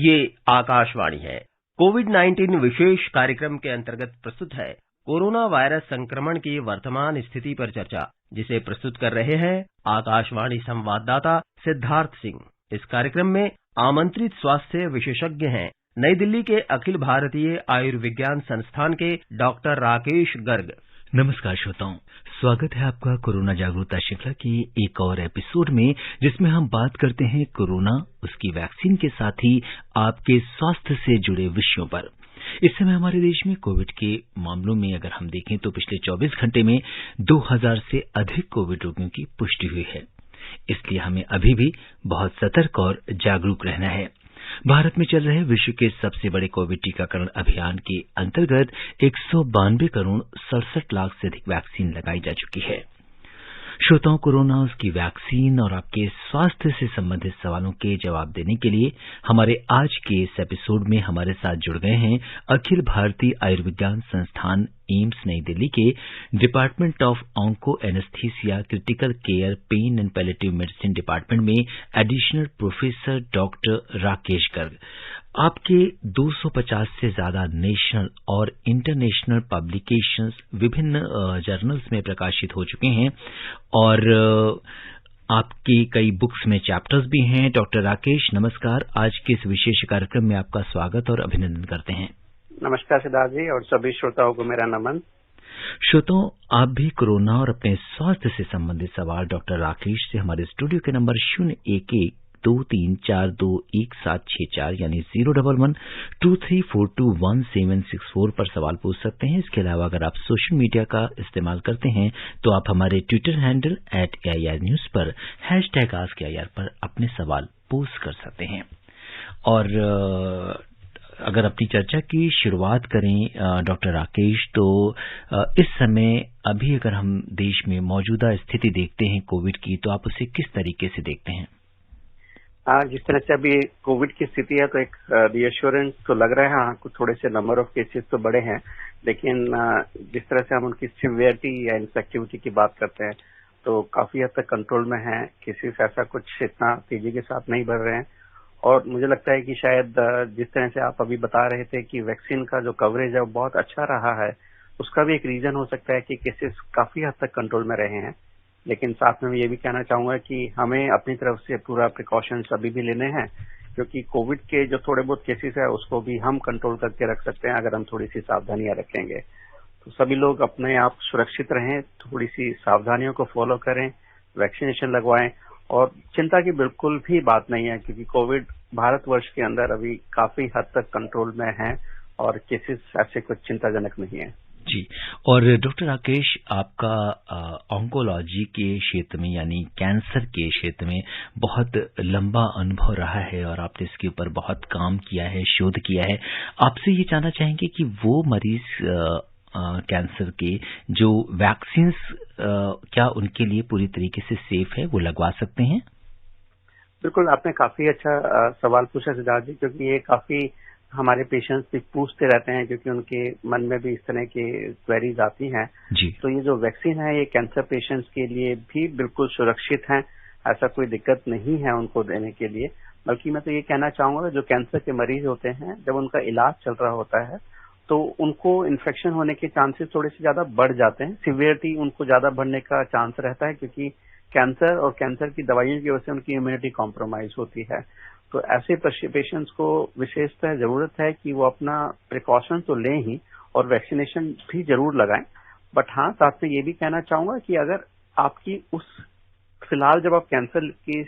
ये आकाशवाणी है। कोविड-19 विशेष कार्यक्रम के अंतर्गत प्रस्तुत है कोरोना वायरस संक्रमण की वर्तमान स्थिति पर चर्चा, जिसे प्रस्तुत कर रहे हैं आकाशवाणी संवाददाता सिद्धार्थ सिंह। इस कार्यक्रम में आमंत्रित स्वास्थ्य विशेषज्ञ हैं नई दिल्ली के अखिल भारतीय आयुर्विज्ञान संस्थान के डॉक्टर राकेश गर्ग। नमस्कार श्रोताओं, स्वागत है आपका कोरोना जागरूकता श्रृंखला की एक और एपिसोड में, जिसमें हम बात करते हैं कोरोना, उसकी वैक्सीन के साथ ही आपके स्वास्थ्य से जुड़े विषयों पर। इस समय हमारे देश में कोविड के मामलों में अगर हम देखें तो पिछले 24 घंटे में 2000 से अधिक कोविड रोगियों की पुष्टि हुई है। इसलिए हमें अभी भी बहुत सतर्क और जागरूक रहना है। भारत में चल रहे विश्व के सबसे बड़े कोविड टीकाकरण अभियान के अंतर्गत 192 करोड़ 67 लाख से अधिक वैक्सीन लगाई जा चुकी है। श्रोताओं, कोरोना, उसकी वैक्सीन और आपके स्वास्थ्य से संबंधित सवालों के जवाब देने के लिए हमारे आज के इस एपिसोड में हमारे साथ जुड़ गए हैं अखिल भारतीय आयुर्विज्ञान संस्थान एम्स नई दिल्ली के department of onco anaesthesia critical care pain and palliative medicine department में additional professor doctor Rakesh Garg. आपके 250 से ज्यादा नेशनल और इंटरनेशनल पब्लिकेशंस विभिन्न जर्नल्स में प्रकाशित हो चुके हैं और आपकी कई बुक्स में चैप्टर्स भी हैं। डॉक्टर राकेश, नमस्कार। आज के इस विशेष कार्यक्रम में आपका स्वागत और अभिनंदन करते हैं। नमस्कार सिद्धार्थ जी, और सभी श्रोताओं को मेरा नमन। श्रोताओं, आप भी कोरोना और अपने स्वास्थ्य से संबंधित सवाल डॉक्टर राकेश से हमारे स्टूडियो के नंबर 011-23421764 यानी 011-23421764 पर सवाल पूछ सकते हैं। इसके अलावा अगर आप सोशल मीडिया का इस्तेमाल करते हैं तो आप हमारे ट्विटर हैंडल @AIR न्यूज पर #AskAIR पर अपने सवाल पोस्ट कर सकते हैं। और अगर अपनी चर्चा की शुरुआत करें डॉक्टर राकेश, तो इस समय अभी अगर हम देश में मौजूदा स्थिति देखते हैं कोविड की, तो आप उसे किस तरीके से देखते हैं? जिस तरह से अभी कोविड की स्थिति है तो एक रिएश्योरेंस तो लग रहा है। हाँ, कुछ थोड़े से नंबर ऑफ केसेस तो बढ़े हैं, लेकिन जिस तरह से हम उनकी सिवियरिटी या इन्फेक्टिविटी की बात करते हैं तो काफी हद तक कंट्रोल में है। केसेस ऐसा कुछ इतना तेजी के साथ नहीं बढ़ रहे हैं। और मुझे लगता है कि शायद जिस तरह से आप अभी बता रहे थे कि वैक्सीन का जो कवरेज है वो बहुत अच्छा रहा है, उसका भी एक रीजन हो सकता है कि केसेस काफी हद तक कंट्रोल में रहे हैं। लेकिन साथ में मैं ये भी कहना चाहूंगा कि हमें अपनी तरफ से पूरा प्रिकॉशंस अभी भी लेने हैं, क्योंकि कोविड के जो थोड़े बहुत केसेस है उसको भी हम कंट्रोल करके रख सकते हैं अगर हम थोड़ी सी सावधानियां रखेंगे। तो सभी लोग अपने आप सुरक्षित रहें, थोड़ी सी सावधानियों को फॉलो करें, वैक्सीनेशन लगवाएं। और चिंता की बिल्कुल भी बात नहीं है, क्योंकि कोविड भारतवर्ष के अंदर अभी काफी हद तक कंट्रोल में है और केसेस ऐसे कुछ चिंताजनक नहीं है। जी। और डॉक्टर राकेश, आपका ऑन्कोलॉजी के क्षेत्र में यानी कैंसर के क्षेत्र में बहुत लंबा अनुभव रहा है और आपने इसके ऊपर बहुत काम किया है, शोध किया है। आपसे ये जानना चाहेंगे कि वो मरीज कैंसर के जो वैक्सीन्स क्या उनके लिए पूरी तरीके से सेफ है, वो लगवा सकते हैं? बिल्कुल, आपने काफी अच्छा सवाल पूछा सिद्धार्थ जी, क्योंकि ये काफी हमारे पेशेंट्स भी पूछते रहते हैं, क्योंकि उनके मन में भी इस तरह की क्वेरीज आती हैं। जी। तो ये जो वैक्सीन है ये कैंसर पेशेंट्स के लिए भी बिल्कुल सुरक्षित है, ऐसा कोई दिक्कत नहीं है उनको देने के लिए। बल्कि मैं तो ये कहना चाहूंगा, जो कैंसर के मरीज होते हैं जब उनका इलाज चल रहा होता है तो उनको इन्फेक्शन होने के चांसेस थोड़े से ज्यादा बढ़ जाते हैं, सिवियरिटी उनको ज्यादा बढ़ने का चांस रहता है, क्योंकि कैंसर और कैंसर की दवाइयों की वजह से उनकी इम्यूनिटी कॉम्प्रोमाइज होती है। तो ऐसे पेशेंट्स को विशेषतः जरूरत है कि वो अपना प्रिकॉशन तो लें ही और वैक्सीनेशन भी जरूर लगाएं। बट हाँ, साथ में ये भी कहना चाहूंगा कि अगर आपकी फिलहाल जब आप कैंसर की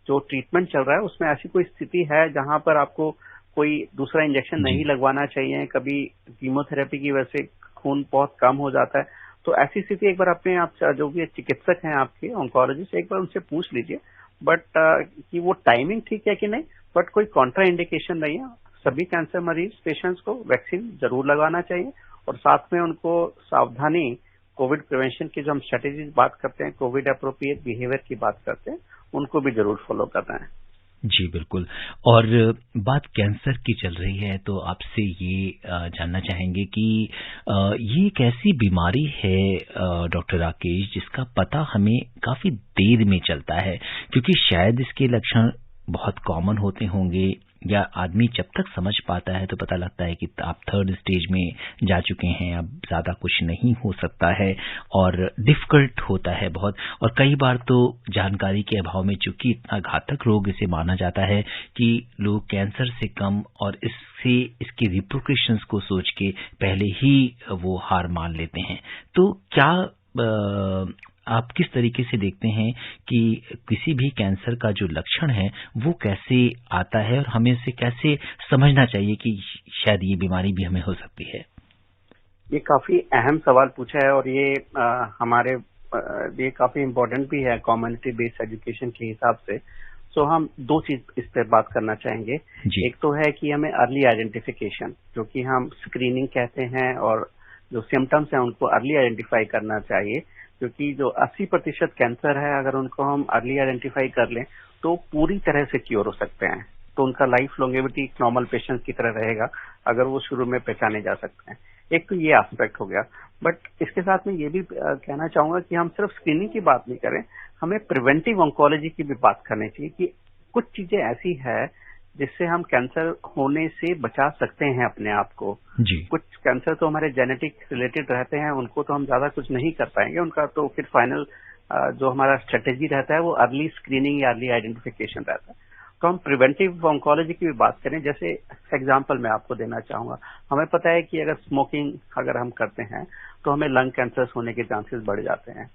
जो ट्रीटमेंट चल रहा है उसमें ऐसी कोई स्थिति है जहां पर आपको कोई दूसरा इंजेक्शन नहीं लगवाना चाहिए, कभी कीमोथेरेपी की वजह से खून बहुत कम हो जाता है, तो ऐसी स्थिति एक बार अपने आप जो भी चिकित्सक हैं आपके ऑन्कोलॉजिस्ट, एक बार उनसे पूछ लीजिए बट कि वो टाइमिंग ठीक है कि नहीं। बट कोई कॉन्ट्रा इंडिकेशन नहीं है। सभी कैंसर मरीज पेशेंट्स को वैक्सीन जरूर लगाना चाहिए और साथ में उनको सावधानी, कोविड प्रिवेंशन की जो हम स्ट्रेटेजीज बात करते हैं, कोविड अप्रोप्रिएट बिहेवियर की बात करते हैं, उनको भी जरूर फॉलो करना है। जी बिल्कुल। और बात कैंसर की चल रही है तो आपसे ये जानना चाहेंगे कि ये एक ऐसी बीमारी है डॉक्टर राकेश जिसका पता हमें काफी देर में चलता है, क्योंकि शायद इसके लक्षण बहुत कॉमन होते होंगे या आदमी जब तक समझ पाता है तो पता लगता है कि आप 3rd स्टेज में जा चुके हैं, अब ज्यादा कुछ नहीं हो सकता है और डिफिकल्ट होता है बहुत। और कई बार तो जानकारी के अभाव में चूंकि इतना घातक रोग इसे माना जाता है कि लोग कैंसर से कम और इसके रिप्रिकॉशंस को सोच के पहले ही वो हार मान लेते हैं। तो क्या आप किस तरीके से देखते हैं कि किसी भी कैंसर का जो लक्षण है वो कैसे आता है और हमें इसे कैसे समझना चाहिए कि शायद ये बीमारी भी हमें हो सकती है? ये काफी अहम सवाल पूछा है और ये हमारे ये काफी इम्पोर्टेंट भी है कम्युनिटी बेस्ड एजुकेशन के हिसाब से। सो हम 2 चीज इस पर बात करना चाहेंगे। एक तो है कि हमें अर्ली आइडेंटिफिकेशन, जो कि हम स्क्रीनिंग कहते हैं, और जो सिम्टम्स हैं उनको अर्ली आइडेंटिफाई करना चाहिए, क्योंकि जो 80% कैंसर है अगर उनको हम अर्ली आइडेंटिफाई कर लें तो पूरी तरह से क्योर हो सकते हैं। तो उनका लाइफ लॉन्गेविटी नॉर्मल पेशेंट्स की तरह रहेगा अगर वो शुरू में पहचाने जा सकते हैं। एक तो ये एस्पेक्ट हो गया, बट इसके साथ में ये भी कहना चाहूंगा कि हम सिर्फ स्क्रीनिंग की बात नहीं करें, हमें प्रिवेंटिव ऑन्कोलॉजी की भी बात करनी चाहिए कि कुछ चीजें ऐसी है जिससे हम कैंसर होने से बचा सकते हैं अपने आप को। जी। कुछ कैंसर तो हमारे जेनेटिक रिलेटेड रहते हैं, उनको तो हम ज्यादा कुछ नहीं कर पाएंगे, उनका तो फिर फाइनल जो हमारा स्ट्रेटेजी रहता है वो अर्ली स्क्रीनिंग या अर्ली आइडेंटिफिकेशन रहता है। तो हम प्रिवेंटिव ऑन्कोलॉजी की भी बात करें, जैसे एग्जांपल मैं आपको देना चाहूंगा। हमें पता है कि अगर स्मोकिंग अगर हम करते हैं तो हमें लंग कैंसर होने के चांसेस बढ़ जाते हैं।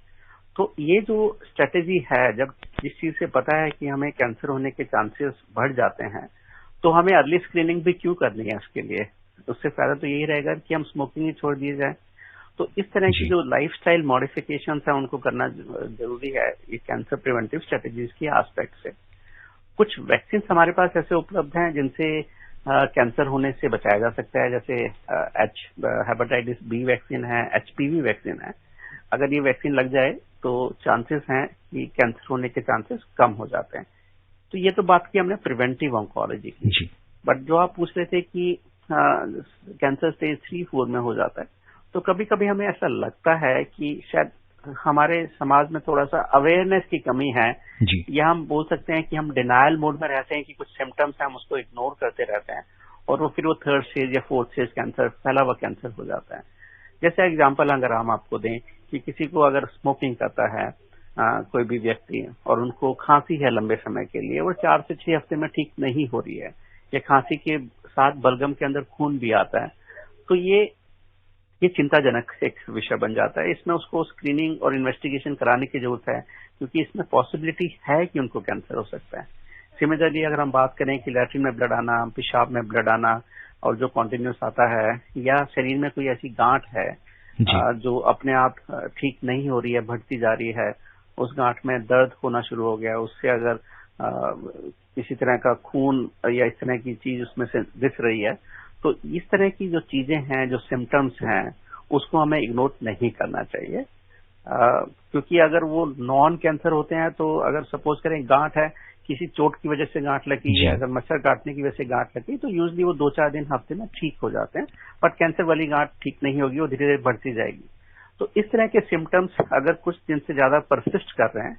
तो ये जो स्ट्रेटेजी है, जब जिस चीज से पता है कि हमें कैंसर होने के चांसेस बढ़ जाते हैं तो हमें अर्ली स्क्रीनिंग भी क्यों करनी है उसके लिए? उससे फायदा तो यही रहेगा कि हम स्मोकिंग ही छोड़ दिए जाए। तो इस तरह की जो लाइफस्टाइल मॉडिफिकेशन है उनको करना जरूरी है ये कैंसर प्रिवेंटिव स्ट्रेटेजीज की एस्पेक्ट से। कुछ वैक्सीन हमारे पास ऐसे उपलब्ध हैं जिनसे कैंसर होने से बचाया जा सकता है, जैसे हेपेटाइटिस बी वैक्सीन है, HPV वैक्सीन है। अगर ये वैक्सीन लग जाए तो चांसेस हैं कि कैंसर होने के चांसेस कम हो जाते हैं। तो ये तो बात की हमने प्रिवेंटिव ऑन्कोलॉजी की। बट जो आप पूछ रहे थे कि कैंसर स्टेज 3-4 में हो जाता है, तो कभी कभी हमें ऐसा लगता है कि शायद हमारे समाज में थोड़ा सा अवेयरनेस की कमी है, या हम बोल सकते हैं कि हम डिनायल मोड में रहते हैं कि कुछ सिम्टम्स हैं हम उसको इग्नोर करते रहते हैं और वो फिर वो 3rd स्टेज या 4th स्टेज कैंसर, फैला हुआ कैंसर हो जाता है। जैसे एग्जाम्पल अगर हम आपको दें कि किसी को अगर स्मोकिंग करता है कोई भी व्यक्ति और उनको खांसी है लंबे समय के लिए, वो 4 से 6 हफ्ते में ठीक नहीं हो रही है, या खांसी के साथ बलगम के अंदर खून भी आता है, तो ये चिंताजनक एक विषय बन जाता है। इसमें उसको स्क्रीनिंग और इन्वेस्टिगेशन कराने की जरूरत है, क्योंकि इसमें पॉसिबिलिटी है कि उनको कैंसर हो सकता है। सिमिलरली अगर हम बात करें कि लैट्रिन में ब्लड आना, पेशाब में ब्लड आना और जो कॉन्टिन्यूस आता है, या शरीर में कोई ऐसी गांठ है जो अपने आप ठीक नहीं हो रही है, बढ़ती जा रही है, उस गांठ में दर्द होना शुरू हो गया, उससे अगर किसी तरह का खून या इस तरह की चीज उसमें से दिख रही है, तो इस तरह की जो चीजें हैं, जो सिम्टम्स हैं, उसको हमें इग्नोर नहीं करना चाहिए। क्योंकि अगर वो नॉन कैंसर होते हैं तो अगर सपोज करें गांठ है, किसी चोट की वजह से गांठ लगी है, अगर मच्छर काटने की वजह से गांठ लगी, तो यूजली वो 2-4 दिन हफ्ते में ठीक हो जाते हैं। बट कैंसर वाली गांठ ठीक नहीं होगी, वो धीरे धीरे बढ़ती जाएगी। तो इस तरह के सिम्टम्स अगर कुछ दिन से ज्यादा परसिस्ट कर रहे हैं,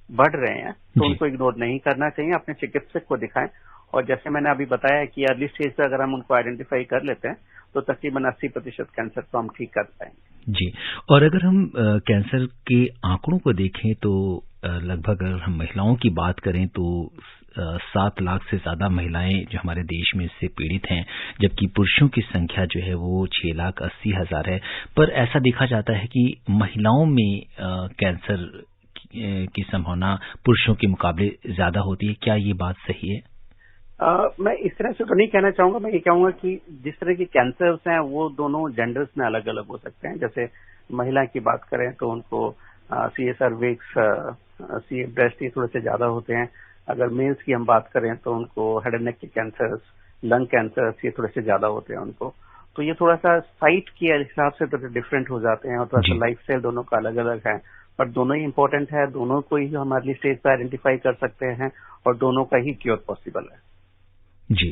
बढ़ रहे हैं, तो उनको इग्नोर नहीं करना चाहिए, अपने चिकित्सक को दिखाएं। और जैसे मैंने अभी बताया कि अर्ली स्टेज पे अगर हम उनको आइडेंटिफाई कर लेते हैं तो तकरीबन 80% कैंसर को हम ठीक कर पाएंगे। जी। और अगर हम कैंसर के आंकड़ों को देखें तो लगभग अगर हम महिलाओं की बात करें तो 7 लाख से ज्यादा महिलाएं जो हमारे देश में इससे पीड़ित हैं, जबकि पुरुषों की संख्या जो है वो 6,80,000 है। पर ऐसा देखा जाता है कि महिलाओं में कैंसर की संभावना पुरुषों के मुकाबले ज्यादा होती है। क्या ये बात सही है? मैं इस तरह से तो नहीं कहना चाहूंगा। मैं ये कहूंगा कि जिस तरह के कैंसर्स हैं वो दोनों जेंडर्स में अलग अलग हो सकते हैं। जैसे महिला की बात करें तो उनको CA सर्विक्स, CA ब्रेस्ट ये थोड़े से ज्यादा होते हैं। अगर मेल्स की हम बात करें तो उनको हेड एंड नेक के कैंसर्स, लंग कैंसर्स ये थोड़े से ज्यादा होते हैं उनको। तो ये थोड़ा सा साइट के हिसाब से तो डिफरेंट हो जाते हैं और थोड़ा सा लाइफ स्टाइल दोनों का अलग अलग है। बट दोनों ही इम्पोर्टेंट है, दोनों को ही हम अर्ली स्टेज पर आइडेंटिफाई कर सकते हैं और दोनों का ही क्योर पॉसिबल है। जी।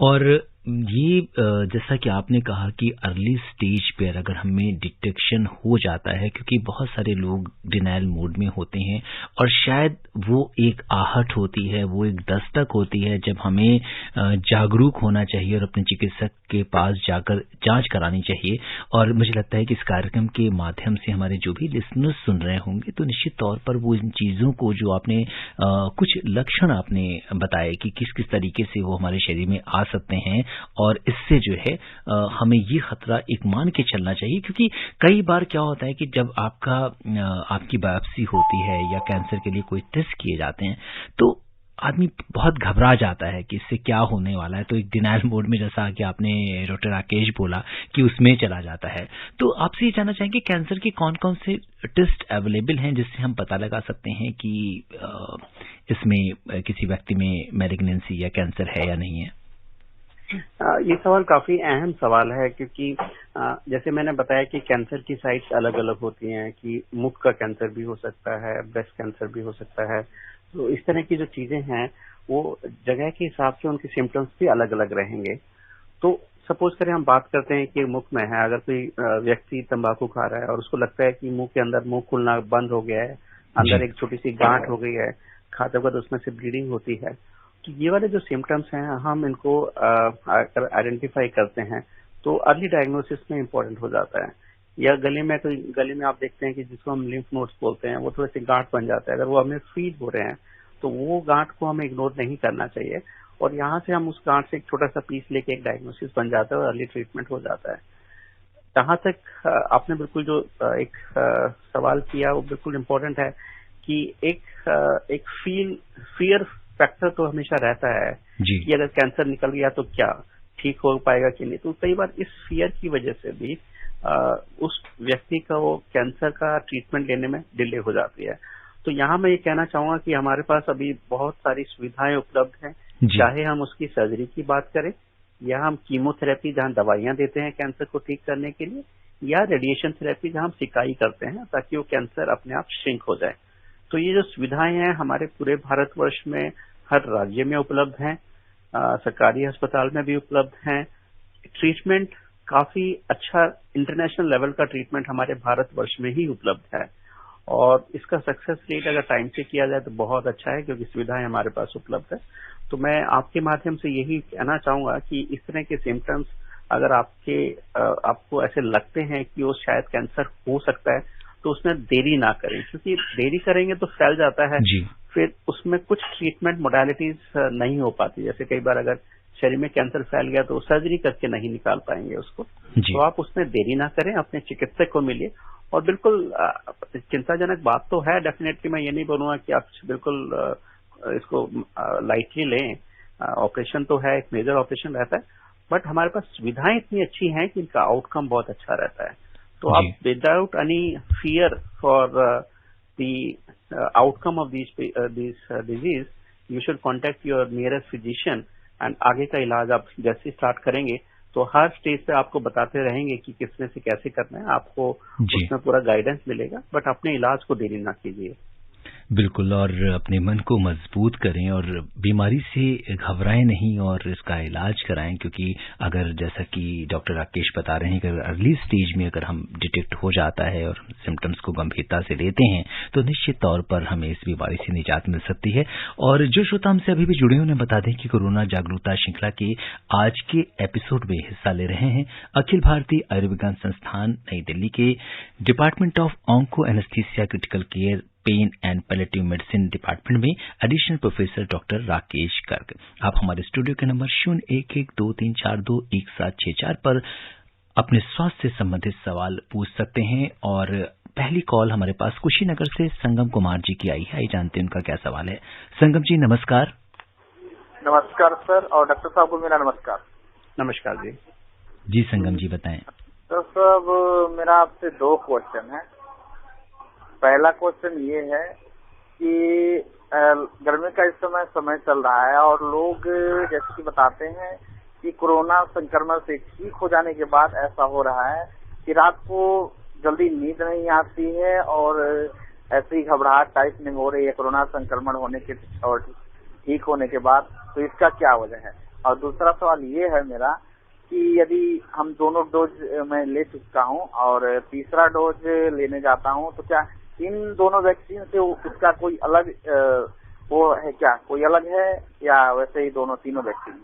और ये जैसा कि आपने कहा कि अर्ली स्टेज पे अगर हमें डिटेक्शन हो जाता है, क्योंकि बहुत सारे लोग डिनायल मोड में होते हैं और शायद वो एक आहट होती है, वो एक दस्तक होती है जब हमें जागरूक होना चाहिए और अपने चिकित्सक के पास जाकर जांच करानी चाहिए। और मुझे लगता है कि इस कार्यक्रम के माध्यम से हमारे जो भी लिसनर्स सुन रहे होंगे तो निश्चित तौर पर वो इन चीज़ों को जो आपने कुछ लक्षण आपने बताए कि किस किस तरीके से वो हमारे शरीर में आ सकते हैं और इससे जो है हमें ये खतरा एक मान के चलना चाहिए। क्योंकि कई बार क्या होता है कि जब आपकी बायोप्सी होती है या कैंसर के लिए कोई टेस्ट किए जाते हैं तो आदमी बहुत घबरा जाता है कि इससे क्या होने वाला है, तो एक डिनायल मोड में, जैसा कि आपने डॉक्टर राकेश बोला, कि उसमें चला जाता है। तो आपसे ये जानना चाहेंगे कैंसर के कौन कौन से टेस्ट अवेलेबल हैं जिससे हम पता लगा सकते हैं कि इसमें किसी व्यक्ति में मैलिग्नेंसी या कैंसर है या नहीं है? ये सवाल काफी अहम सवाल है, क्योंकि जैसे मैंने बताया कि कैंसर की साइट्स अलग अलग होती हैं, कि मुख का कैंसर भी हो सकता है, ब्रेस्ट कैंसर भी हो सकता है। तो इस तरह की जो चीजें हैं वो जगह के हिसाब से उनके सिम्टम्स भी अलग अलग रहेंगे। तो सपोज करें हम बात करते हैं कि मुख में है, अगर कोई व्यक्ति तंबाकू खा रहा है और उसको लगता है कि मुंह के अंदर मुंह खुलना बंद हो गया है, अंदर एक छोटी सी गांठ हो गई है, खाते वक्त उसमें से ब्लीडिंग होती है, तो ये वाले जो सिम्टम्स हैं हम इनको अगर आइडेंटिफाई करते हैं तो अर्ली डायग्नोसिस में इम्पोर्टेंट हो जाता है। या गले में आप देखते हैं कि जिसको हम लिम्फ नोड्स बोलते हैं, वो थोड़े से गांठ बन जाता है, अगर वो हमें फील हो रहे हैं तो वो गांठ को हमें इग्नोर नहीं करना चाहिए और यहाँ से हम उस गांठ से एक छोटा सा पीस लेके एक डायग्नोसिस बन जाता है और अर्ली ट्रीटमेंट हो जाता है। जहाँ तक आपने बिल्कुल जो एक सवाल किया वो बिल्कुल इम्पोर्टेंट है कि एक फियर फैक्टर तो हमेशा रहता है कि अगर कैंसर निकल गया तो क्या ठीक हो पाएगा कि नहीं। तो कई बार इस फियर की वजह से भी उस व्यक्ति का वो कैंसर का ट्रीटमेंट लेने में डिले हो जाती है। तो यहाँ मैं ये कहना चाहूंगा कि हमारे पास अभी बहुत सारी सुविधाएं उपलब्ध हैं, चाहे हम उसकी सर्जरी की बात करें या हम कीमोथेरेपी जहाँ दवाइयां देते हैं कैंसर को ठीक करने के लिए, या रेडिएशन थेरेपी जहाँ हम सिकाई करते हैं ताकि वो कैंसर अपने आप श्रिंक हो जाए। तो ये जो सुविधाएं हैं हमारे पूरे भारतवर्ष में हर राज्य में उपलब्ध हैं, सरकारी अस्पताल में भी उपलब्ध हैं। ट्रीटमेंट काफी अच्छा इंटरनेशनल लेवल का ट्रीटमेंट हमारे भारतवर्ष में ही उपलब्ध है और इसका सक्सेस रेट अगर टाइम से किया जाए तो बहुत अच्छा है, क्योंकि सुविधाएं हमारे पास उपलब्ध है। तो मैं आपके माध्यम से यही कहना चाहूंगा कि इस तरह के सिम्टम्स अगर आपको ऐसे लगते हैं कि वो शायद कैंसर हो सकता है तो उसमें देरी ना करें, क्योंकि देरी करेंगे तो फैल जाता है जी। फिर उसमें कुछ ट्रीटमेंट मोडालिटीज नहीं हो पाती, जैसे कई बार अगर शरीर में कैंसर फैल गया तो सर्जरी करके नहीं निकाल पाएंगे उसको। तो आप उसमें देरी ना करें, अपने चिकित्सक को मिलिए। और बिल्कुल चिंताजनक बात तो है, डेफिनेटली मैं ये नहीं बोलूंगा कि आप बिल्कुल इसको लाइटली लें, ऑपरेशन तो है, एक मेजर ऑपरेशन रहता है, बट हमारे पास सुविधाएं इतनी अच्छी हैं कि इनका आउटकम बहुत अच्छा रहता है। तो आप without any fear for the outcome of this disease you should contact your nearest physician and आगे का इलाज आप जैसे स्टार्ट करेंगे तो हर स्टेज पे आपको बताते रहेंगे कि किसमें से कैसे करना है, आपको उसमें पूरा गाइडेंस मिलेगा, बट अपने इलाज को देरी ना कीजिए। बिल्कुल, और अपने मन को मजबूत करें और बीमारी से घबराएं नहीं और इसका इलाज कराएं, क्योंकि अगर जैसा कि डॉक्टर राकेश बता रहे हैं कि अगर अर्ली स्टेज में अगर हम डिटेक्ट हो जाता है और सिम्टम्स को गंभीरता से लेते हैं तो निश्चित तौर पर हमें इस बीमारी से निजात मिल सकती है। और जो श्रोता हमसे अभी भी जुड़े हैं उन्हें बता दें कि कोरोना जागरूकता श्रृंखला के आज के एपिसोड में हिस्सा ले रहे हैं अखिल भारतीय आयुर्विज्ञान संस्थान नई दिल्ली के department of onco anaesthesia critical care pain and palliative medicine department में additional professor doctor Rakesh Garg. आप हमारे स्टूडियो के नंबर 011234216764 पर अपने स्वास्थ्य से संबंधित सवाल पूछ सकते हैं। और पहली कॉल हमारे पास कुशीनगर से संगम कुमार जी की आई है, आइए जानते हैं उनका क्या सवाल है। संगम जी नमस्कार। नमस्कार सर, और डॉक्टर साहब को मेरा नमस्कार। नमस्कार जी। जी संगम जी बताएं। तो साहब मेरा आपसे 2 क्वेश्चन है। पहला क्वेश्चन ये है कि गर्मी का इस समय चल रहा है और लोग जैसे कि बताते हैं कि कोरोना संक्रमण से ठीक हो जाने के बाद ऐसा हो रहा है कि रात को जल्दी नींद नहीं आती है और ऐसी घबराहट टाइप में हो रही है कोरोना संक्रमण होने के और ठीक होने के बाद। तो इसका क्या वजह है? और दूसरा सवाल ये है मेरा कि यदि हम दोनों डोज मैं ले चुका हूँ और तीसरा डोज लेने जाता हूँ तो क्या इन दोनों वैक्सीन से उसका कोई अलग वो है, क्या कोई अलग है या वैसे ही दोनों तीनों वैक्सीन?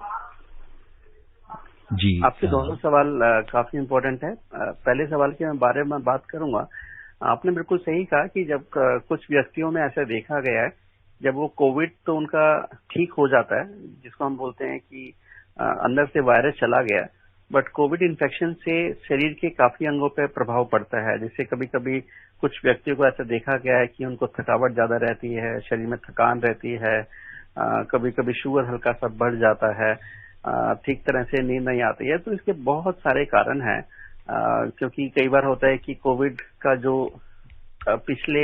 जी, आपके दोनों सवाल काफी इम्पोर्टेंट है। पहले सवाल के बारे में बात करूंगा। आपने बिल्कुल सही कहा कि जब कुछ व्यक्तियों में ऐसा देखा गया है, जब वो कोविड तो उनका ठीक हो जाता है, जिसको हम बोलते हैं कि अंदर से वायरस चला गया, बट कोविड इन्फेक्शन से शरीर के काफी अंगों पर प्रभाव पड़ता है। जिससे कभी कभी कुछ व्यक्तियों को ऐसा देखा गया है कि उनको थकावट ज्यादा रहती है, शरीर में थकान रहती है, कभी कभी शुगर हल्का सा बढ़ जाता है, ठीक तरह से नींद नहीं आती है। तो इसके बहुत सारे कारण हैं, क्योंकि कई बार होता है कि कोविड का जो पिछले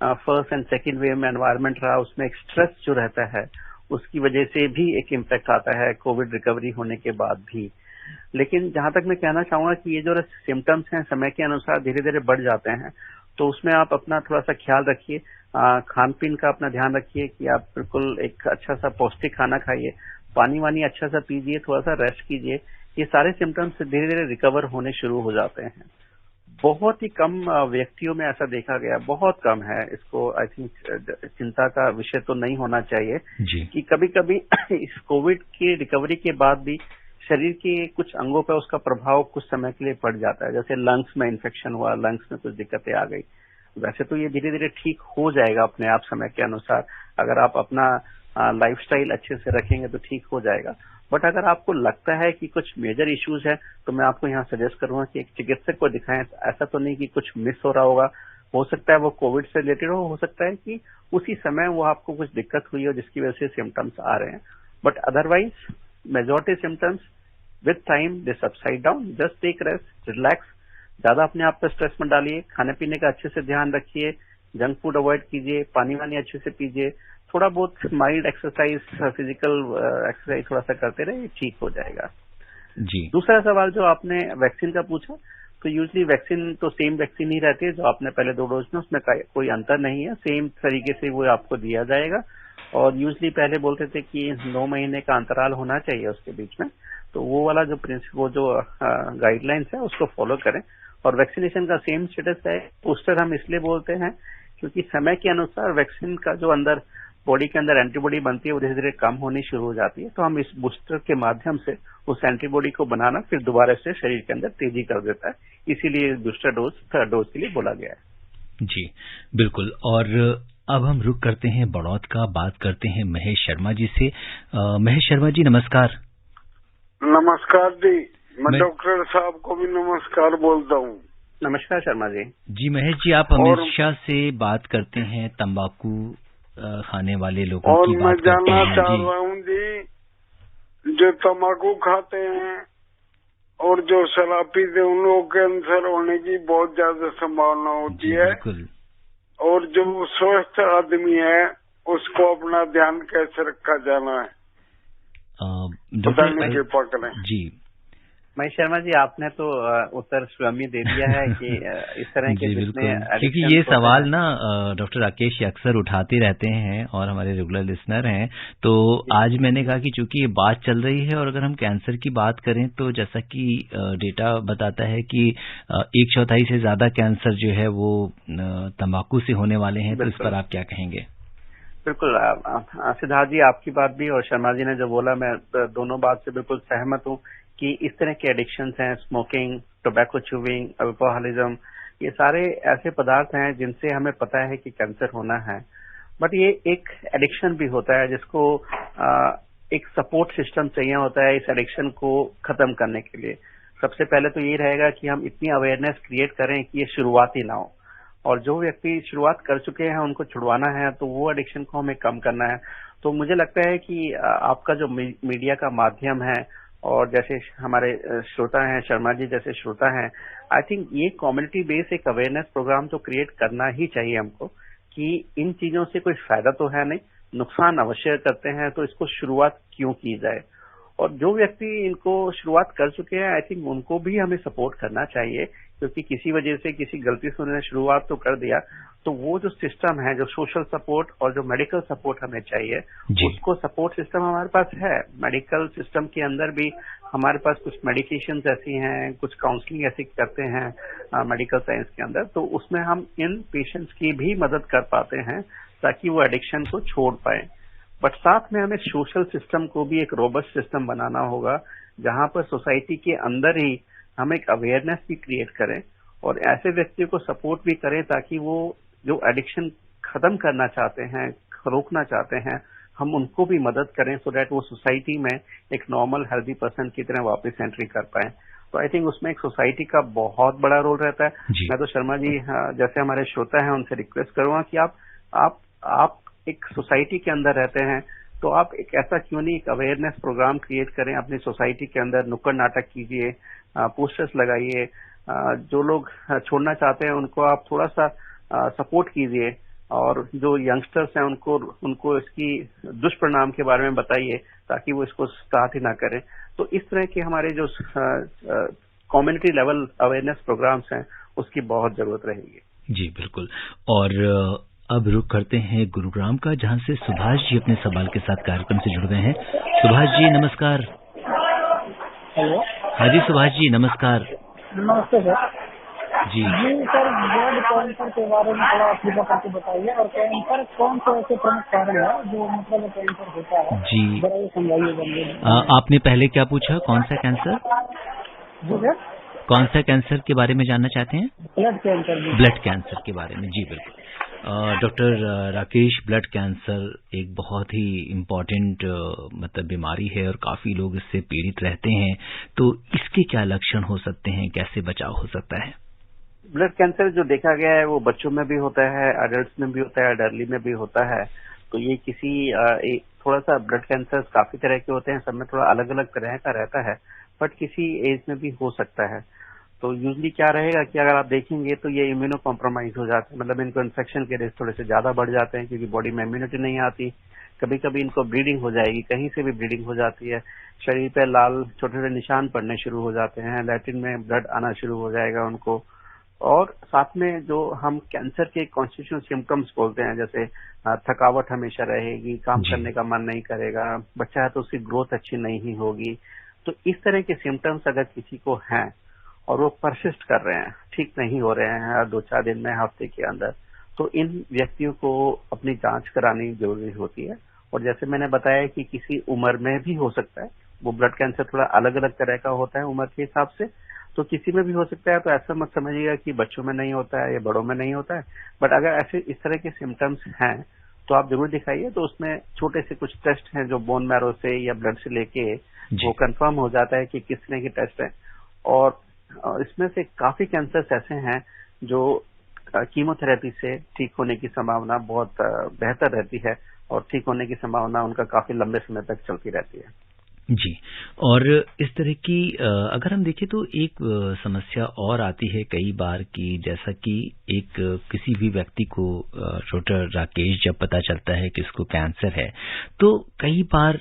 फर्स्ट एंड सेकंड वेव में एनवायरनमेंट रहा, उसमें एक स्ट्रेस जो रहता है उसकी वजह से भी एक इम्पैक्ट आता है कोविड रिकवरी होने के बाद भी। लेकिन जहां तक मैं कहना चाहूंगा कि ये जो सिम्टम्स हैं समय के अनुसार धीरे धीरे बढ़ जाते हैं, तो उसमें आप अपना थोड़ा सा ख्याल रखिए, खान पीन का अपना ध्यान रखिए कि आप बिल्कुल एक अच्छा सा पौष्टिक खाना खाइए, पानी वानी अच्छा सा पीजिए, थोड़ा सा रेस्ट कीजिए। ये सारे सिम्टम्स धीरे धीरे रिकवर होने शुरू हो जाते हैं। बहुत ही कम व्यक्तियों में ऐसा देखा गया, बहुत कम है। इसको आई थिंक चिंता का विषय तो नहीं होना चाहिए जी। कि कभी कभी इस कोविड की रिकवरी के बाद भी शरीर के कुछ अंगों पर उसका प्रभाव कुछ समय के लिए पड़ जाता है। जैसे लंग्स में इन्फेक्शन हुआ, लंग्स में कुछ दिक्कतें आ गई। वैसे तो ये धीरे धीरे ठीक हो जाएगा अपने आप समय के अनुसार, अगर आप अपना लाइफस्टाइल अच्छे से रखेंगे तो ठीक हो जाएगा। बट अगर आपको लगता है कि कुछ मेजर इश्यूज है तो मैं आपको यहाँ सजेस्ट करूंगा कि एक चिकित्सक को दिखाएं। ऐसा तो नहीं कि कुछ मिस हो रहा होगा, हो सकता है वो कोविड से रिलेटेड हो सकता है कि उसी समय वो आपको कुछ दिक्कत हुई हो जिसकी वजह से सिम्टम्स आ रहे हैं। But otherwise majority symptoms with time they subside down. Just take rest, relax, ज्यादा अपने आप पर स्ट्रेस मत डालिए, खाने पीने का अच्छे से ध्यान रखिए, जंक फूड अवॉइड कीजिए, पानी वानी अच्छे से पीजिए, थोड़ा बहुत माइल्ड एक्सरसाइज, फिजिकल एक्सरसाइज थोड़ा सा करते रहे, ठीक हो जाएगा। जी। दूसरा सवाल जो आपने वैक्सीन का पूछा, तो यूजली वैक्सीन तो सेम वैक्सीन ही रहती है जो आपने पहले 2 डोज में, उसमें कोई अंतर नहीं है, सेम तरीके से वो आपको दिया जाएगा। और यूजली पहले बोलते थे कि 9 महीने का अंतराल होना चाहिए उसके बीच में, तो वो वाला जो वो जो गाइडलाइंस है उसको फॉलो करें। और वैक्सीनेशन का सेम स्टेटस है। बूस्टर हम इसलिए बोलते हैं क्योंकि समय के अनुसार वैक्सीन का जो अंदर बॉडी के अंदर एंटीबॉडी बनती है वो धीरे धीरे कम होनी शुरू हो जाती है, तो हम इस बूस्टर के माध्यम से उस एंटीबॉडी को बनाना फिर दोबारा से शरीर के अंदर तेजी कर देता है। इसीलिए बूस्टर डोज थर्ड डोज के लिए बोला गया है। जी बिल्कुल। और अब हम रुक करते हैं बड़ौत का, बात करते हैं महेश शर्मा जी से। महेश शर्मा जी नमस्कार। नमस्कार जी, मैं डॉक्टर साहब को भी नमस्कार बोलता हूँ। नमस्कार शर्मा जी। जी महेश जी, आप हमेशा से बात करते हैं तंबाकू खाने वाले लोगों की बात करते हैं। और मैं जानना चाह रहा हूँ जी, जो तंबाकू खाते हैं और जो शराब पीते हैं उन लोगों के कैंसर होने की बहुत ज्यादा संभावना होती है। बिल्कुल। और जो स्वस्थ आदमी है उसको अपना ध्यान कैसे रखा जाना है, बताने के पकड़े। जी महेश शर्मा जी, आपने तो उत्तर स्वयं ही दे दिया है कि इस तरह के बिल्कुल, क्योंकि ये सवाल ना डॉक्टर राकेश अक्सर उठाते रहते हैं और हमारे रेगुलर लिसनर हैं। तो आज मैंने कहा कि चूंकि ये बात चल रही है और अगर हम कैंसर की बात करें तो जैसा कि डेटा बताता है कि 1/4 से ज्यादा कैंसर जो है वो तंबाकू से होने वाले हैं। तो इस पर आप क्या कहेंगे? बिल्कुल सिद्धार्थ जी, आपकी बात भी और शर्मा जी ने जो बोला, मैं दोनों बात से बिल्कुल सहमत हूँ कि इस तरह के एडिक्शंस हैं, स्मोकिंग, टोबैको च्यूइंग, अल्कोहलिज्म, ये सारे ऐसे पदार्थ हैं जिनसे हमें पता है कि कैंसर होना है। बट ये एक एडिक्शन भी होता है जिसको एक सपोर्ट सिस्टम चाहिए होता है इस एडिक्शन को खत्म करने के लिए। सबसे पहले तो ये रहेगा कि हम इतनी अवेयरनेस क्रिएट करें कि ये शुरुआत ही ना हो, और जो व्यक्ति शुरुआत कर चुके हैं उनको छुड़वाना है, तो वो एडिक्शन को हमें कम करना है। तो मुझे लगता है कि आपका जो मीडिया का माध्यम है और जैसे हमारे श्रोता हैं, शर्मा जी जैसे श्रोता हैं, आई थिंक ये कम्युनिटी बेस एक अवेयरनेस प्रोग्राम तो क्रिएट करना ही चाहिए हमको कि इन चीजों से कोई फायदा तो है नहीं, नुकसान अवश्य करते हैं, तो इसको शुरुआत क्यों की जाए। और जो व्यक्ति इनको शुरुआत कर चुके हैं, आई थिंक उनको भी हमें सपोर्ट करना चाहिए, क्योंकि किसी वजह से किसी गलती से उन्होंने शुरुआत तो कर दिया, तो वो जो सिस्टम है, जो सोशल सपोर्ट और जो मेडिकल सपोर्ट हमें चाहिए, उसको सपोर्ट सिस्टम हमारे पास है। मेडिकल सिस्टम के अंदर भी हमारे पास कुछ मेडिकेशंस ऐसी हैं, कुछ काउंसलिंग ऐसी करते हैं मेडिकल साइंस के अंदर, तो उसमें हम इन पेशेंट्स की भी मदद कर पाते हैं ताकि वो एडिक्शन को छोड़ पाए। बट साथ में हमें सोशल सिस्टम को भी एक रोबस्ट सिस्टम बनाना होगा, जहां पर सोसाइटी के अंदर ही हम एक अवेयरनेस भी क्रिएट करें और ऐसे व्यक्तियों को सपोर्ट भी करें ताकि वो जो एडिक्शन खत्म करना चाहते हैं, रोकना चाहते हैं, हम उनको भी मदद करें सो दैट वो सोसाइटी में एक नॉर्मल हेल्दी पर्सन की तरह वापस एंट्री कर पाए। तो आई थिंक उसमें एक सोसाइटी का बहुत बड़ा रोल रहता है। मैं तो शर्मा जी जैसे हमारे श्रोता हैं उनसे रिक्वेस्ट करूंगा कि आप एक सोसाइटी के अंदर रहते हैं तो आप एक ऐसा क्यों नहीं एक अवेयरनेस प्रोग्राम क्रिएट करें अपनी सोसाइटी के अंदर, नुक्कड़ नाटक कीजिए, पोस्टर्स लगाइए, जो लोग छोड़ना चाहते हैं उनको आप थोड़ा सा सपोर्ट कीजिए और जो यंगस्टर्स हैं उनको इसकी दुष्परिणाम के बारे में बताइए ताकि वो इसको स्टार्ट ही ना करें। तो इस तरह के हमारे जो कम्युनिटी लेवल अवेयरनेस प्रोग्राम्स हैं उसकी बहुत जरूरत रहेगी। जी बिल्कुल। और अब रुक करते हैं गुरुग्राम का, जहां से सुभाष जी अपने सवाल के साथ कार्यक्रम से जुड़ गए हैं। सुभाष जी नमस्कार। हेलो। हाँ जी सुभाष जी नमस्कार। नमस्ते सर। जी सर, ब्लड कैंसर के बारे में थोड़ा कृपया करके बताइए और कैंसर कौन से ऐसे प्रमुख कारण है जो मतलब कैंसर होता है, जी जरा ये समझाइए। आपने पहले क्या पूछा, कौन सा कैंसर? जी सर, कौन सा कैंसर के बारे में जानना चाहते हैं? Blood cancer. ब्लड कैंसर के बारे में, जी बिल्कुल। डॉक्टर राकेश, ब्लड कैंसर एक बहुत ही इम्पोर्टेंट मतलब बीमारी है और काफी लोग इससे पीड़ित रहते हैं, तो इसके क्या लक्षण हो सकते हैं, कैसे बचाव हो सकता है? ब्लड कैंसर जो देखा गया है वो बच्चों में भी होता है, एडल्ट्स में भी होता है, एडल्टली में भी होता है। तो ये थोड़ा सा ब्लड कैंसर काफी तरह के होते हैं, सब में थोड़ा अलग अलग तरह का रहता है, बट किसी एज में भी हो सकता है। तो यूजली क्या रहेगा कि अगर आप देखेंगे तो ये इम्यूनो कॉम्प्रोमाइज हो जाते हैं, मतलब इनको इन्फेक्शन के रिस्क थोड़े से ज्यादा बढ़ जाते हैं क्योंकि बॉडी में इम्यूनिटी नहीं आती। कभी कभी इनको ब्लीडिंग हो जाएगी, कहीं से भी ब्लीडिंग हो जाती है, शरीर पे लाल छोटे छोटे निशान पड़ने शुरू हो जाते हैं, लैट्रिन में ब्लड आना शुरू हो जाएगा उनको। और साथ में जो हम कैंसर के कॉन्स्टिट्यूशनल सिम्टम्स बोलते हैं, जैसे थकावट हमेशा रहेगी, काम करने का मन नहीं करेगा, बच्चा है तो उसकी ग्रोथ अच्छी नहीं होगी। तो इस तरह के सिम्टम्स अगर किसी को हैं और वो परसिस्ट कर रहे हैं, ठीक नहीं हो रहे हैं 2-4 दिन में, हफ्ते के अंदर, तो इन व्यक्तियों को अपनी जांच करानी जरूरी होती है। और जैसे मैंने बताया कि किसी उम्र में भी हो सकता है, वो ब्लड कैंसर थोड़ा अलग अलग तरह का होता है उम्र के हिसाब से, तो किसी में भी हो सकता है। तो ऐसा मत समझिएगा कि बच्चों में नहीं होता है या बड़ों में नहीं होता है, बट अगर ऐसे इस तरह के सिम्टम्स हैं तो आप जरूर दिखाइए। तो उसमें छोटे से कुछ टेस्ट हैं जो बोन मैरो से या ब्लड से लेके वो कंफर्म हो जाता है कि किस तरह के टेस्ट है। और इसमें से काफी कैंसर्स ऐसे हैं जो कीमोथेरेपी से ठीक होने की संभावना बहुत बेहतर रहती है और ठीक होने की संभावना उनका काफी लंबे समय तक चलती रहती है। जी। और इस तरह की अगर हम देखें तो एक समस्या और आती है कई बार कि जैसा कि एक किसी भी व्यक्ति को डॉक्टर राकेश जब पता चलता है कि इसको कैंसर है, तो कई बार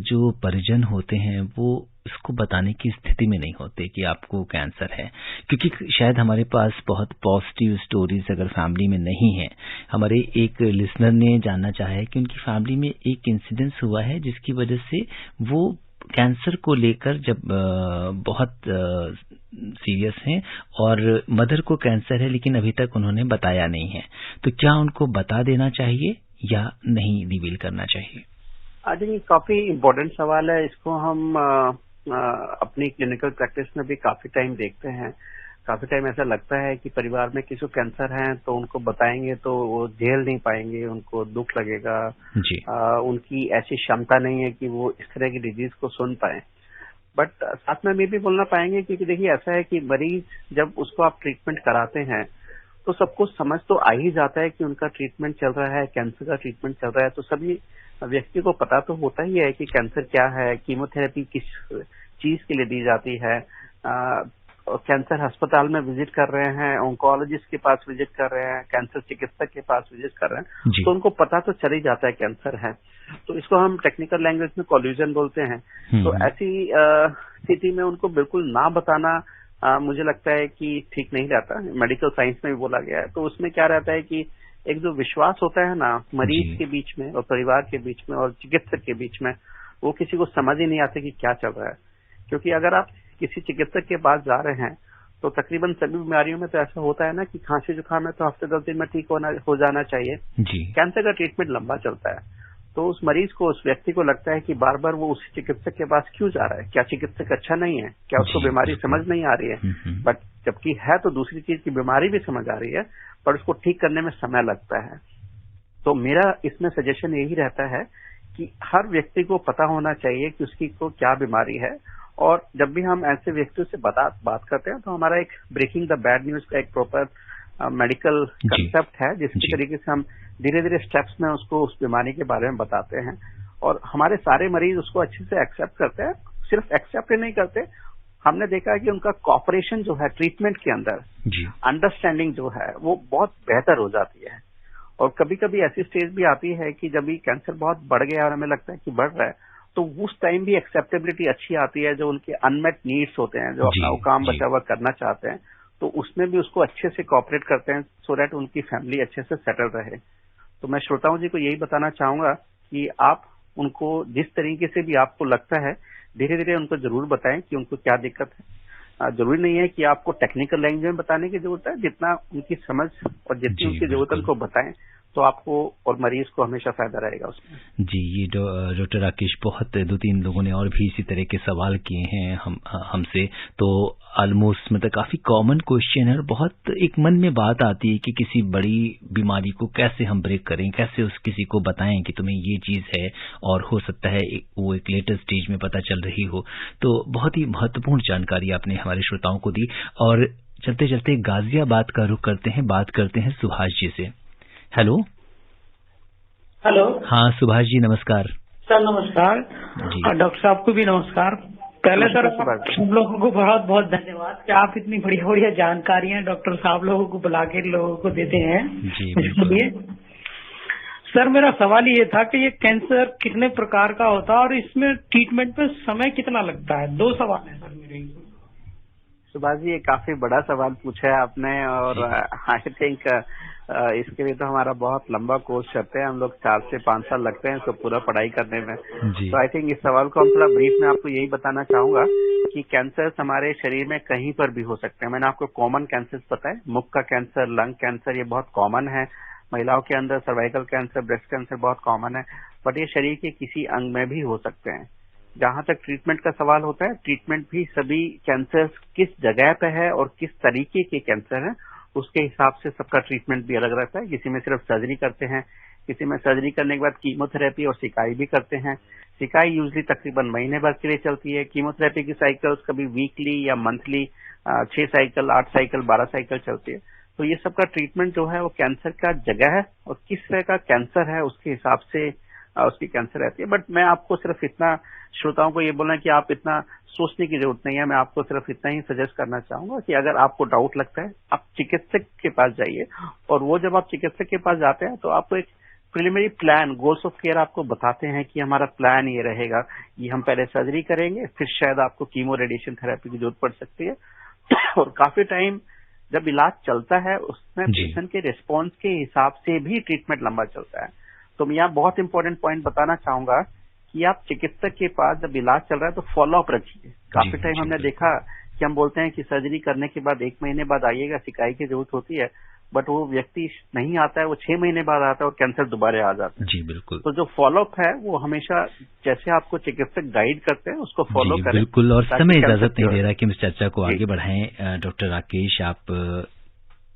जो परिजन होते हैं वो इसको बताने की स्थिति में नहीं होते कि आपको कैंसर है, क्योंकि शायद हमारे पास बहुत पॉजिटिव स्टोरीज अगर फैमिली में नहीं है। हमारे एक लिसनर ने जानना चाहा है कि उनकी फैमिली में एक इंसिडेंस हुआ है जिसकी वजह से वो कैंसर को लेकर जब बहुत सीरियस हैं और मदर को कैंसर है लेकिन अभी तक उन्होंने बताया नहीं है, तो क्या उनको बता देना चाहिए या नहीं रिवील करना चाहिए? आई थिंक काफी इम्पोर्टेंट सवाल है। इसको हम अपनी क्लिनिकल प्रैक्टिस में भी काफी टाइम देखते हैं। काफी टाइम ऐसा लगता है कि परिवार में किसी को कैंसर है तो उनको बताएंगे तो वो झेल नहीं पाएंगे, उनको दुख लगेगा जी। उनकी ऐसी क्षमता नहीं है कि वो इस तरह की डिजीज को सुन पाए। बट साथ में भी बोलना पाएंगे क्योंकि देखिए ऐसा है कि मरीज जब उसको आप ट्रीटमेंट कराते हैं तो सबको समझ तो आ ही जाता है कि उनका ट्रीटमेंट चल रहा है, कैंसर का ट्रीटमेंट चल रहा है। तो सभी व्यक्ति को पता तो होता ही है कि कैंसर क्या है, कीमोथेरेपी किस चीज के लिए दी जाती है, कैंसर अस्पताल में विजिट कर रहे हैं, ऑन्कोलॉजिस्ट के पास विजिट कर रहे हैं, कैंसर चिकित्सक के पास विजिट कर रहे हैं, तो उनको पता तो चल ही जाता है कैंसर है। तो इसको हम टेक्निकल लैंग्वेज में कोल्यूजन बोलते हैं। तो ऐसी स्थिति में उनको बिल्कुल ना बताना मुझे लगता है कि ठीक नहीं रहता। मेडिकल साइंस में भी बोला गया है। तो उसमें क्या रहता है कि एक जो विश्वास होता है ना मरीज के बीच में और परिवार के बीच में और चिकित्सक के बीच में, वो किसी को समझ ही नहीं आता कि क्या चल रहा है। क्योंकि अगर आप किसी चिकित्सक के पास जा रहे हैं तो तकरीबन सभी बीमारियों में तो ऐसा होता है ना कि खांसी जुकाम है तो हफ्ते 10 दिन में ठीक हो जाना चाहिए। कैंसर का ट्रीटमेंट लंबा चलता है, तो उस मरीज को, उस व्यक्ति को लगता है कि बार बार वो उस चिकित्सक के पास क्यों जा रहा है, क्या चिकित्सक अच्छा नहीं है, क्या उसको बीमारी समझ नहीं आ रही है। बट जबकि है तो दूसरी चीज की बीमारी भी समझ आ रही है, पर उसको ठीक करने में समय लगता है। तो मेरा इसमें सजेशन यही रहता है कि हर व्यक्ति को पता होना चाहिए कि उसकी को क्या बीमारी है, और जब भी हम ऐसे व्यक्तियों से बात करते हैं तो हमारा एक ब्रेकिंग द बैड न्यूज का एक प्रॉपर मेडिकल कंसेप्ट है, जिसके तरीके से हम धीरे धीरे स्टेप्स में उसको उस बीमारी के बारे में बताते हैं, और हमारे सारे मरीज उसको अच्छे से एक्सेप्ट करते हैं। सिर्फ एक्सेप्ट ही नहीं करते, हमने देखा है कि उनका कॉपरेशन जो है ट्रीटमेंट के अंदर, अंडरस्टैंडिंग जो है वो बहुत बेहतर हो जाती है। और कभी कभी ऐसी स्टेज भी आती है कि जब भी कैंसर बहुत बढ़ गया और हमें लगता है कि बढ़ रहा है, तो उस टाइम भी एक्सेप्टेबिलिटी अच्छी आती है। जो उनके अनमेट नीड्स होते हैं, जो अपना काम बचा हुआ करना चाहते हैं, तो उसमें भी उसको अच्छे से कोऑपरेट करते हैं सो दैट उनकी फैमिली अच्छे से सेटल रहे। तो मैं श्रोताओं जी को यही बताना चाहूंगा कि आप उनको जिस तरीके से भी आपको लगता है धीरे धीरे उनको जरूर बताएं कि उनको क्या दिक्कत है। जरूरी नहीं है कि आपको टेक्निकल लैंग्वेज में बताने की जरूरत है, जितना उनकी समझ और जितनी उनकी जरूरत है उनको बताएं तो आपको और मरीज को हमेशा फायदा रहेगा उसमें। जी, ये डॉक्टर राकेश, बहुत 2-3 लोगों ने और भी इसी तरह के सवाल किए हैं हमसे, तो ऑलमोस्ट मतलब काफी कॉमन क्वेश्चन है और बहुत एक मन में बात आती है कि किसी बड़ी बीमारी को कैसे हम ब्रेक करें, कैसे उस किसी को बताएं कि तुम्हें ये चीज है, और हो सकता है वो एक लेटर स्टेज में पता चल रही हो। तो बहुत ही महत्वपूर्ण जानकारी आपने हमारे श्रोताओं को दी। और चलते चलते गाजियाबाद का रुख करते हैं, बात करते हैं सुभाष जी से। हेलो। हाँ सुभाष जी, नमस्कार। सर नमस्कार जी। डॉक्टर साहब को भी नमस्कार। पहले सर सब लोगों को बहुत बहुत धन्यवाद कि आप इतनी बढ़िया बढ़िया जानकारियां डॉक्टर साहब लोगों को बुला के लोगों को देते हैं जी, इसके लिए। सर मेरा सवाल ये था कि ये कैंसर कितने प्रकार का होता है और इसमें ट्रीटमेंट में समय कितना लगता है? 2 सवाल है सर मेरे। सुभाष जी, ये काफी बड़ा सवाल पूछा है आपने, और आई थिंक इसके लिए तो हमारा बहुत लंबा कोर्स चलते हैं। हम लोग 4 से 5 साल लगते हैं इसको पूरा पढ़ाई करने में। तो आई थिंक इस सवाल को हम थोड़ा ब्रीफ में आपको यही बताना चाहूंगा कि कैंसर हमारे शरीर में कहीं पर भी हो सकते हैं। मैंने आपको कॉमन कैंसर बताए, मुख का कैंसर, लंग कैंसर, ये बहुत कॉमन है। महिलाओं के अंदर सर्वाइकल कैंसर, ब्रेस्ट कैंसर बहुत कॉमन है, बट ये शरीर के किसी अंग में भी हो सकते हैं। जहां तक ट्रीटमेंट का सवाल होता है, ट्रीटमेंट भी सभी कैंसर किस जगह पे है और किस तरीके के कैंसर है उसके हिसाब से सबका ट्रीटमेंट भी अलग रहता है। किसी में सिर्फ सर्जरी करते हैं, किसी में सर्जरी करने के बाद कीमोथेरेपी और सिकाई भी करते हैं। सिकाई यूजली तकरीबन महीने भर के लिए चलती है। कीमोथेरेपी की साइकिल्स कभी वीकली या मंथली 6 साइकिल, 8 साइकिल, 12 साइकिल चलती है। तो ये सबका ट्रीटमेंट जो है वो कैंसर का जगह है और किस तरह का कैंसर है उसके हिसाब से उसकी कैंसर रहती है। बट मैं आपको सिर्फ इतना, श्रोताओं को ये बोलना कि आप इतना सोचने की जरूरत नहीं है। मैं आपको सिर्फ इतना ही सजेस्ट करना चाहूंगा कि अगर आपको डाउट लगता है आप चिकित्सक के पास जाइए, और वो जब आप चिकित्सक के पास जाते हैं तो आपको एक preliminary plan, goals of care आपको बताते हैं कि हमारा प्लान ये रहेगा, ये हम पहले सर्जरी करेंगे, फिर शायद आपको कीमो रेडिएशन थेरेपी की जरूरत पड़ सकती है। और काफी टाइम जब इलाज चलता है उसमें पेशेंट के रिस्पॉन्स के हिसाब से भी ट्रीटमेंट लंबा चलता है। तो मैं यहाँ बहुत इंपॉर्टेंट पॉइंट बताना चाहूंगा कि आप चिकित्सक के पास जब इलाज चल रहा है तो फॉलोअप रखिए। काफी टाइम हमने देखा कि हम बोलते हैं कि सर्जरी करने के बाद 1 महीने बाद आइएगा, सिकाई की जरूरत होती है, बट वो व्यक्ति नहीं आता है, वो 6 महीने बाद आता है और कैंसर दोबारा आ जाता है। जी बिल्कुल। तो जो फॉलोअप है वो हमेशा जैसे आपको चिकित्सक गाइड करते हैं उसको फॉलो करें। बिल्कुल। और समय इजाजत नहीं दे रहा कि हम इस चर्चा को आगे बढ़ाएं। डॉक्टर राकेश, आप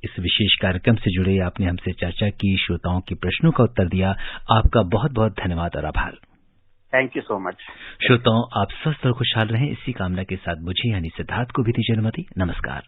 इस विशेष कार्यक्रम से जुड़े, आपने हमसे चर्चा की, श्रोताओं के प्रश्नों का उत्तर दिया, आपका बहुत बहुत धन्यवाद और आभार। Thank you so much. श्रोताओं, आप स्वस्थ और खुशहाल रहें, इसी कामना के साथ मुझे यानी सिद्धार्थ को भी दीजिए अनुमति। नमस्कार।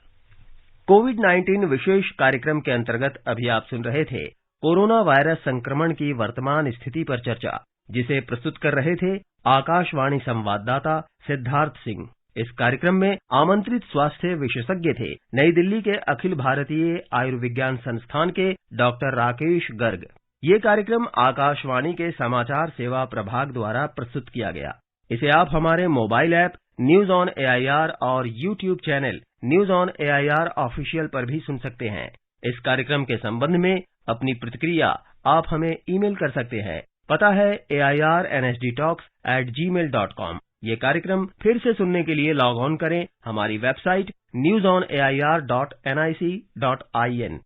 कोविड-19 विशेष कार्यक्रम के अंतर्गत अभी आप सुन रहे थे कोरोना वायरस संक्रमण की वर्तमान स्थिति पर चर्चा, जिसे प्रस्तुत कर रहे थे आकाशवाणी संवाददाता सिद्धार्थ सिंह। इस कार्यक्रम में आमंत्रित स्वास्थ्य विशेषज्ञ थे नई दिल्ली के अखिल भारतीय आयुर्विज्ञान संस्थान के डॉक्टर राकेश गर्ग। ये कार्यक्रम आकाशवाणी के समाचार सेवा प्रभाग द्वारा प्रस्तुत किया गया। इसे आप हमारे mobile app news on AIR और YouTube channel news on AIR official पर भी सुन सकते हैं। इस कार्यक्रम के संबंध में अपनी प्रतिक्रिया आप हमें ईमेल कर सकते हैं। पता है airnsdtalks@gmail.com। ये कार्यक्रम फिर से सुनने के लिए लॉग ऑन करें हमारी वेबसाइट newsonair.nic.in।